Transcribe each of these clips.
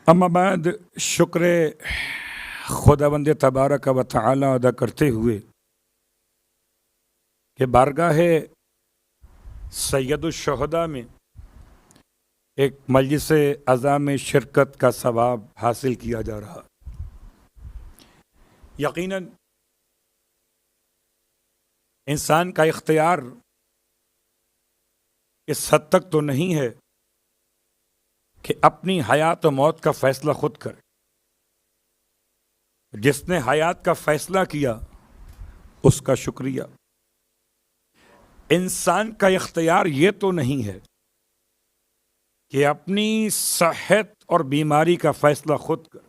اما بعد شکر خداوند تبارک و تعالی ادا کرتے ہوئے کہ بارگاہ سید الشہداء میں ایک مجلس عزا میں شرکت کا ثواب حاصل کیا جا رہا، یقیناً انسان کا اختیار اس حد تک تو نہیں ہے کہ اپنی حیات و موت کا فیصلہ خود کرے۔ جس نے حیات کا فیصلہ کیا اس کا شکریہ۔ انسان کا اختیار یہ تو نہیں ہے کہ اپنی صحت اور بیماری کا فیصلہ خود کرے۔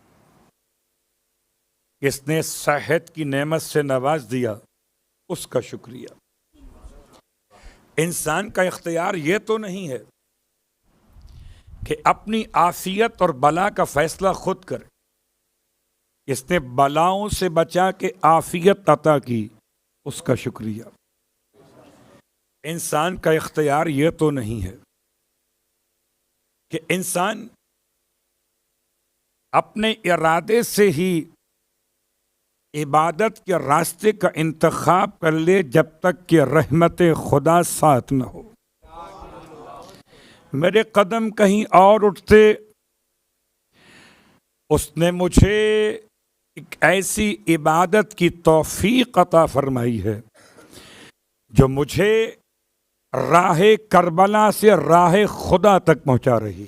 اس نے صحت کی نعمت سے نواز دیا، اس کا شکریہ۔ انسان کا اختیار یہ تو نہیں ہے کہ اپنی عافیت اور بلا کا فیصلہ خود کرے۔ اس نے بلاؤں سے بچا کے عافیت عطا کی، اس کا شکریہ۔ انسان کا اختیار یہ تو نہیں ہے کہ انسان اپنے ارادے سے ہی عبادت کے راستے کا انتخاب کر لے جب تک کہ رحمت خدا ساتھ نہ ہو۔ میرے قدم کہیں اور اٹھتے، اس نے مجھے ایک ایسی عبادت کی توفیق عطا فرمائی ہے جو مجھے راہ کربلا سے راہ خدا تک پہنچا رہی،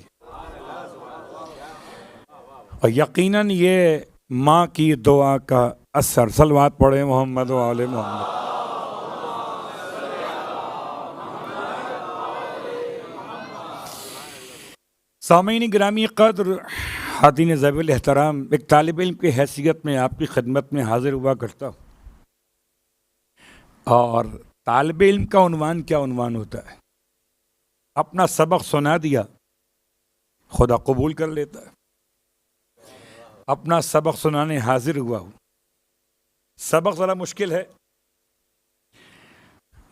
اور یقیناً یہ ماں کی دعا کا اثر۔ صلوات پڑھیں محمد و آل محمد۔ سامعین گرامی قدر، حاضرین ذوی الاحترام، ایک طالب علم کی حیثیت میں آپ کی خدمت میں حاضر ہوا کرتا ہوں، اور طالب علم کا عنوان کیا عنوان ہوتا ہے؟ اپنا سبق سنا دیا، خدا قبول کر لیتا ہے۔ اپنا سبق سنانے حاضر ہوا ہوں۔ سبق ذرا مشکل ہے،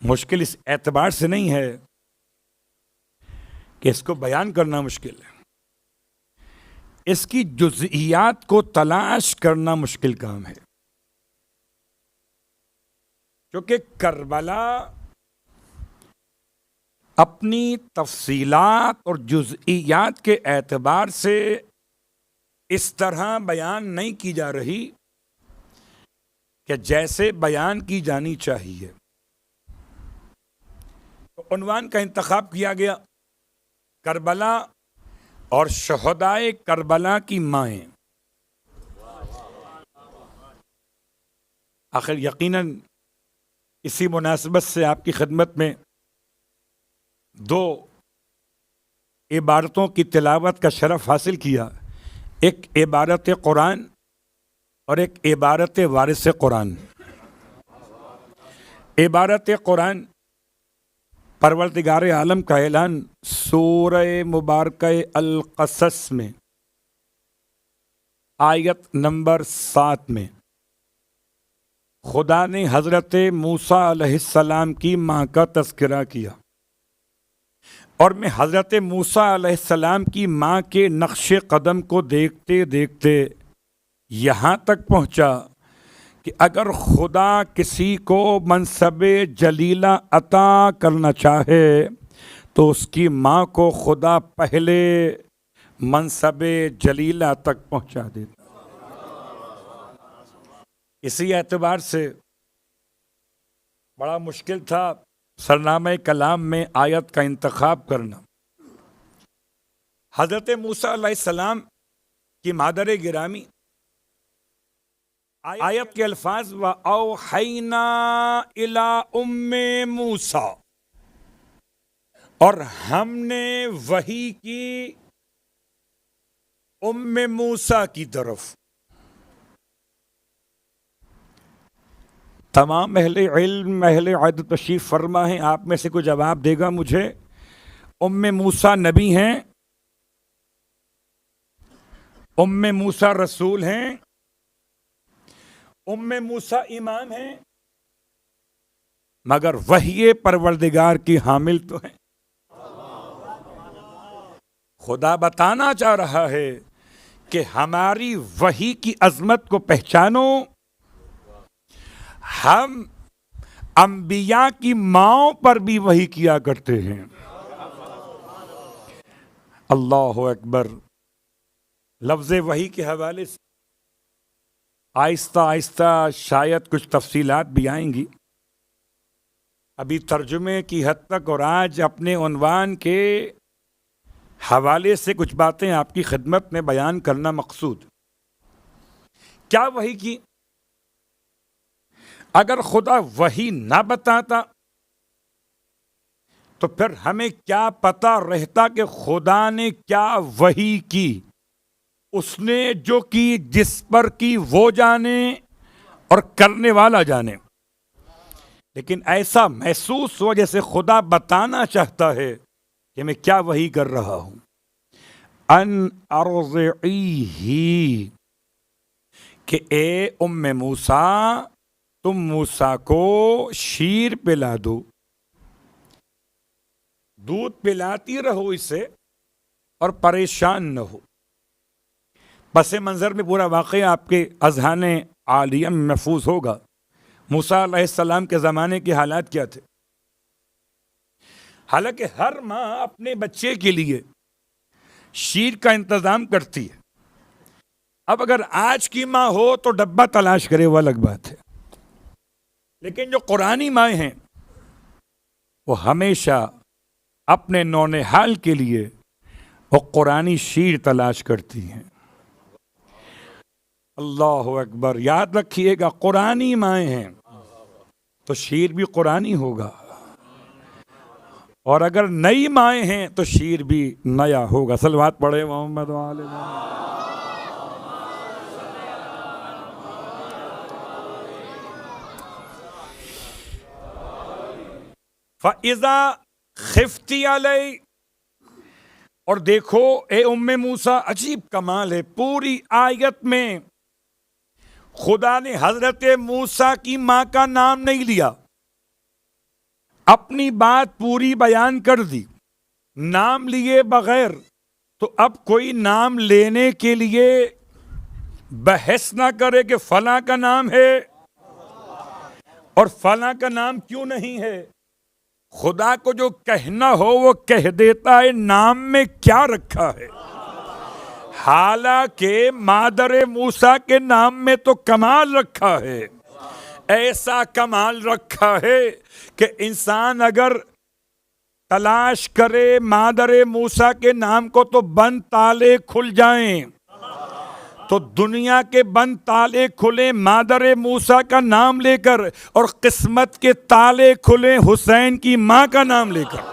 مشکل اس اعتبار سے نہیں ہے کہ اس کو بیان کرنا مشکل ہے، اس کی جزئیات کو تلاش کرنا مشکل کام ہے، کیونکہ کربلا اپنی تفصیلات اور جزئیات کے اعتبار سے اس طرح بیان نہیں کی جا رہی کہ جیسے بیان کی جانی چاہیے۔ تو عنوان کا انتخاب کیا گیا، کربلا اور شہدائے کربلا کی مائیں۔ آخر یقیناً اسی مناسبت سے آپ کی خدمت میں دو عبارتوں کی تلاوت کا شرف حاصل کیا، ایک عبارت قرآن اور ایک عبارت وارث قرآن۔ عبارت قرآن، پروردگار عالم کا اعلان سورہ مبارکہ القصص میں آیت نمبر 7 میں خدا نے حضرت موسیٰ علیہ السلام کی ماں کا تذکرہ کیا، اور میں حضرت موسیٰ علیہ السلام کی ماں کے نقش قدم کو دیکھتے دیکھتے یہاں تک پہنچا کہ اگر خدا کسی کو منصب جلیلہ عطا کرنا چاہے تو اس کی ماں کو خدا پہلے منصب جلیلہ تک پہنچا دیتا۔ اسی اعتبار سے بڑا مشکل تھا سرنامہ کلام میں آیت کا انتخاب کرنا۔ حضرت موسیٰ علیہ السلام کی مادر گرامی، آیت کے الفاظ وَأَوْحَيْنَا إِلَىٰ أُمِّ مُوسیٰ، اور ہم نے وحی کی ام موسیٰ کی طرف۔ تمام اہل علم، اہل عدل تشریف فرما ہیں، آپ میں سے کوئی جواب دے گا مجھے؟ ام موسیٰ نبی ہیں، ام موسیٰ رسول ہیں، ام موسیٰ امام ہیں، مگر وحی پروردگار کی حامل تو ہیں۔ خدا بتانا چاہ رہا ہے کہ ہماری وحی کی عظمت کو پہچانو. ہم انبیاء کی ماؤں پر بھی وحی کیا کرتے ہیں. اللہ اکبر. لفظ وحی کے حوالے سے آہستہ آہستہ شاید کچھ تفصیلات بھی آئیں گی. ابھی ترجمے کی حد تک اور آج اپنے عنوان کے حوالے سے کچھ باتیں آپ کی خدمت میں بیان کرنا مقصود. کیا وحی کی؟ اگر خدا وحی نہ بتاتا تو پھر ہمیں کیا پتہ رہتا کہ خدا نے کیا وحی کی. اس نے جو کی جس پر کی وہ جانے اور کرنے والا جانے. لیکن ایسا محسوس ہو جیسے خدا بتانا چاہتا ہے کہ میں کیا وحی کر رہا ہوں. ان ارضعیہ، کہ اے ام موسیٰ تم موسیٰ کو شیر پلا دو. دودھ پلاتی رہو اسے اور پریشان نہ ہو. پس منظر میں پورا واقعہ آپ کے اذہان عالیہ میں محفوظ ہوگا. موسیٰ علیہ السلام کے زمانے کے حالات کیا تھے؟ حالانکہ ہر ماں اپنے بچے کے لیے شیر کا انتظام کرتی ہے. اب اگر آج کی ماں ہو تو ڈبہ تلاش کرے وہ الگ بات ہے. لیکن جو قرآنی مائیں ہیں وہ ہمیشہ اپنے نونہال کے لیے وہ قرآنی شیر تلاش کرتی ہیں. اللہ اکبر. یاد رکھیے گا قرآنی مائیں ہیں تو شیر بھی قرآنی ہوگا، اور اگر نئی مائیں ہیں تو شیر بھی نیا ہوگا. صلوات پڑھے محمد وعلی محمد. فَإِذَا خِفْتِ عَلَيْهِ، اور دیکھو اے ام موسیٰ، عجیب کمال ہے. پوری آیت میں خدا نے حضرت موسیٰ کی ماں کا نام نہیں لیا، اپنی بات پوری بیان کر دی نام لیے بغیر. تو اب کوئی نام لینے کے لیے بحث نہ کرے کہ فلاں کا نام ہے اور فلاں کا نام کیوں نہیں ہے. خدا کو جو کہنا ہو وہ کہہ دیتا ہے نام میں کیا رکھا ہے. حالانکہ مادر موسیٰ کے نام میں تو کمال رکھا ہے. ایسا کمال رکھا ہے کہ انسان اگر تلاش کرے مادر موسیٰ کے نام کو تو بند تالے کھل جائیں. تو دنیا کے بند تالے کھلیں مادر موسیٰ کا نام لے کر، اور قسمت کے تالے کھلیں حسین کی ماں کا نام لے کر.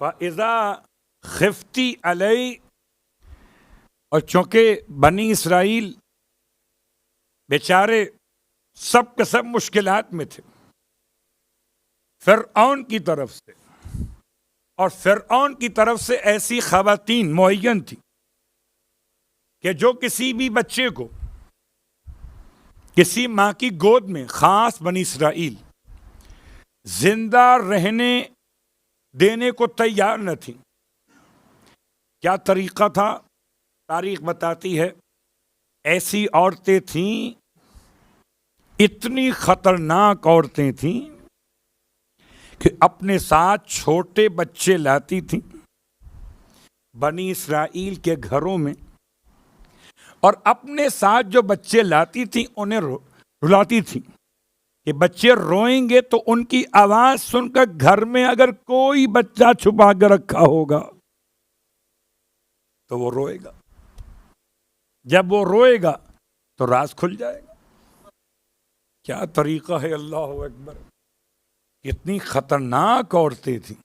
فَإِذَا خِفْتِ عَلَيْهِ، اور چونکہ بنی اسرائیل بیچارے سب کے سب مشکلات میں تھے فرعون کی طرف سے، اور فرعون کی طرف سے ایسی خواتین معین تھی کہ جو کسی بھی بچے کو کسی ماں کی گود میں، خاص بنی اسرائیل، زندہ رہنے دینے کو تیار نہ تھی. کیا طریقہ تھا؟ تاریخ بتاتی ہے ایسی عورتیں تھیں، اتنی خطرناک عورتیں تھیں کہ اپنے ساتھ چھوٹے بچے لاتی تھیں بنی اسرائیل کے گھروں میں، اور اپنے ساتھ جو بچے لاتی تھیں انہیں رلاتی تھیں کہ بچے روئیں گے تو ان کی آواز سن کر گھر میں اگر کوئی بچہ چھپا کر رکھا ہوگا تو وہ روئے گا. جب وہ روئے گا تو راز کھل جائے گا. کیا طریقہ ہے. اللہ اکبر. کتنی خطرناک عورتیں تھیں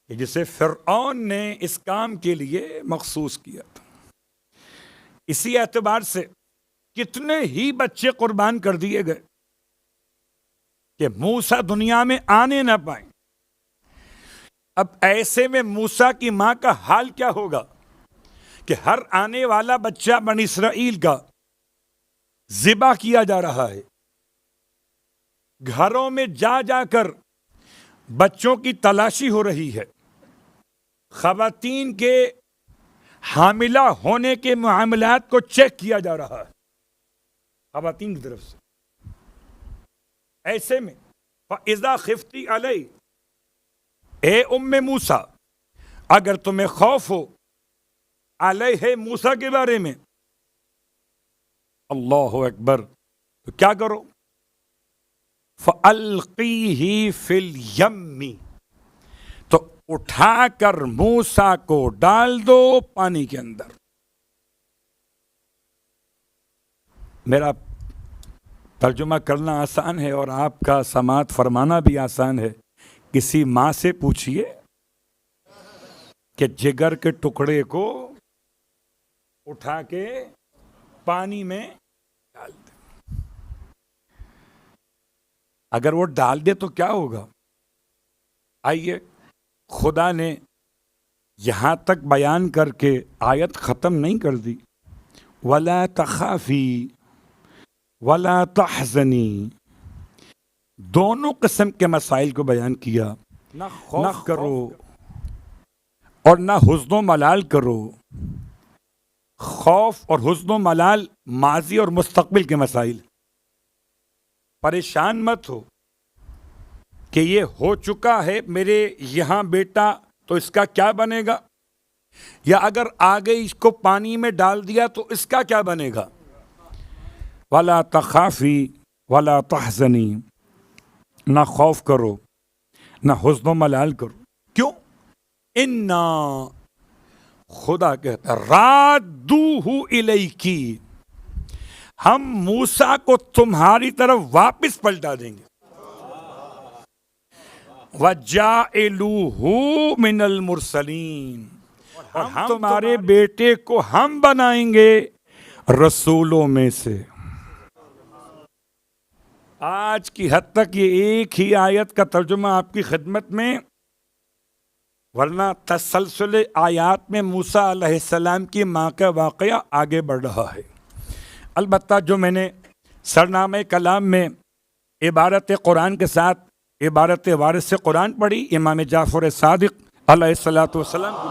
کہ جسے فرعون نے اس کام کے لیے مخصوص کیا تھا. اسی اعتبار سے کتنے ہی بچے قربان کر دیے گئے کہ موسیٰ دنیا میں آنے نہ پائیں. اب ایسے میں موسیٰ کی ماں کا حال کیا ہوگا کہ ہر آنے والا بچہ بنی اسرائیل کا ذبح کیا جا رہا ہے. گھروں میں جا جا کر بچوں کی تلاشی ہو رہی ہے. خواتین کے حاملہ ہونے کے معاملات کو چیک کیا جا رہا ہے خواتین کی طرف سے. ایسے میں فَإِذَا خِفْتِ عَلَيْهِ، اے ام موسیٰ اگر تمہیں خوف ہو علیہ موسیٰ کے بارے میں، اللہ اکبر، تو کیا کرو؟ فَأَلْقِيهِ فِي الْيَمِّ، تو اٹھا کر موسیٰ کو ڈال دو پانی کے اندر. میرا ترجمہ کرنا آسان ہے اور آپ کا سماعت فرمانا بھی آسان ہے. کسی ماں سے پوچھئے کہ جگر کے ٹکڑے کو اٹھا کے پانی میں ڈال دے. اگر وہ ڈال دے تو کیا ہوگا؟ آئیے خدا نے یہاں تک بیان کر کے آیت ختم نہیں کر دی. وَلَا تَخَافِي وَلَا تَحْزَنِي، دونوں قسم کے مسائل کو بیان کیا. نہ کرو اور نہ حزن و ملال کرو. خوف اور حزن و ملال ماضی اور مستقبل کے مسائل. پریشان مت ہو کہ یہ ہو چکا ہے میرے یہاں بیٹا تو اس کا کیا بنے گا، یا اگر آگے اس کو پانی میں ڈال دیا تو اس کا کیا بنے گا. وَلَا تَخَافِي وَلَا تَحْزَنِي، نہ خوف کرو نہ حزن و ملال کرو. کیوں؟ اِنَّا، خدا کہتا رَادُّوهُ إِلَيْكِ، ہم موسیٰ کو تمہاری طرف واپس پلٹا دیں گے. وَجَاعِلُوهُ مِنَ الْمُرْسَلِينَ، اور ہم تمہارے بیٹے کو ہم بنائیں گے رسولوں میں سے. آج کی حد تک یہ ایک ہی آیت کا ترجمہ آپ کی خدمت میں، ورنہ تسلسل آیات میں موسیٰ علیہ السلام کی ماں کا واقعہ آگے بڑھ رہا ہے. البتہ جو میں نے سرنامہ کلام میں عبارت قرآن کے ساتھ عبارت وارث سے قرآن پڑھی، امام جعفر صادق علیہ الصلوۃ والسلام کی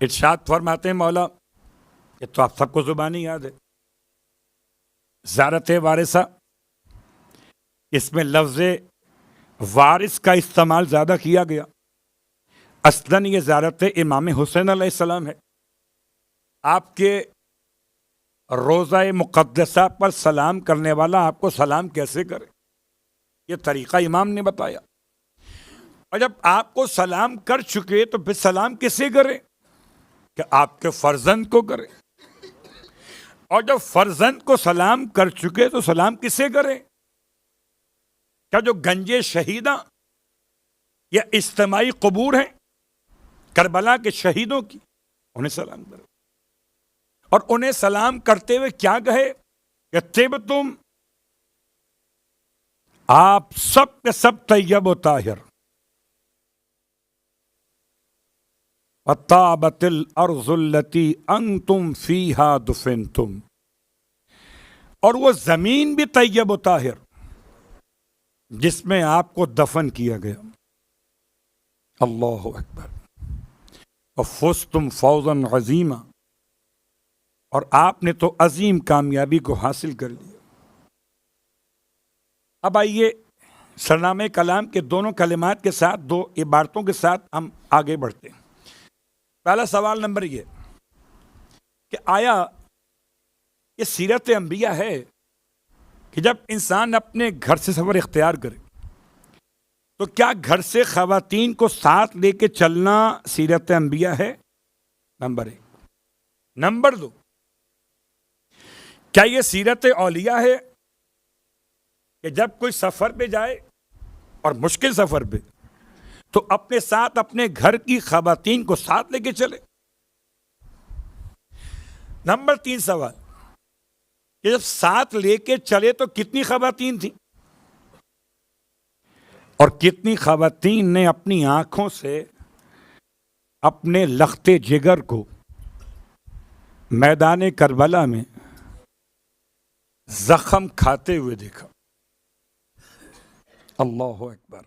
ارشاد فرماتے ہیں مولا، یہ تو آپ سب کو زبانی یاد ہے، زیارت وارثہ، اس میں لفظ وارث کا استعمال زیادہ کیا گیا. اصلاً یہ زیارت امام حسین علیہ السلام ہے. آپ کے روضہ مقدسہ پر سلام کرنے والا آپ کو سلام کیسے کرے، یہ طریقہ امام نے بتایا. اور جب آپ کو سلام کر چکے تو پھر سلام کسے کرے؟ کہ آپ کے فرزند کو کرے. اور جب فرزند کو سلام کر چکے تو سلام کسے کرے؟ کیا جو گنجے شہیداں یا اجتماعی قبور ہیں کربلا کے شہیدوں کی، انہیں سلام کرے. اور انہیں سلام کرتے ہوئے کیا کہے کہ طبتم، آپ سب کے سب طیب و طاہر. وَطَابَتِ الْأَرْضُ الَّتِي أَنْتُمْ فِيهَا دُفِنْتُمْ، اور وہ زمین بھی طیب و طاہر جس میں آپ کو دفن کیا گیا. اللہ اکبر. وَفُزْتُمْ فَوْزًا عَظِيمًا، اور آپ نے تو عظیم کامیابی کو حاصل کر لیا. اب آئیے سرنامہ کلام کے دونوں کلمات کے ساتھ، دو عبارتوں کے ساتھ ہم آگے بڑھتے ہیں. پہلا سوال نمبر یہ کہ آیا یہ سیرت انبیاء ہے کہ جب انسان اپنے گھر سے سفر اختیار کرے تو کیا گھر سے خواتین کو ساتھ لے کے چلنا سیرت انبیاء ہے؟ نمبر ایک. نمبر دو، کیا یہ سیرت اولیاء ہے کہ جب کوئی سفر پہ جائے اور مشکل سفر پہ تو اپنے ساتھ اپنے گھر کی خواتین کو ساتھ لے کے چلے؟ نمبر تین سوال کہ جب ساتھ لے کے چلے تو کتنی خواتین تھیں؟ اور کتنی خواتین نے اپنی آنکھوں سے اپنے لختے جگر کو میدان کربلا میں زخم کھاتے ہوئے دیکھا۔ اللہ اکبر۔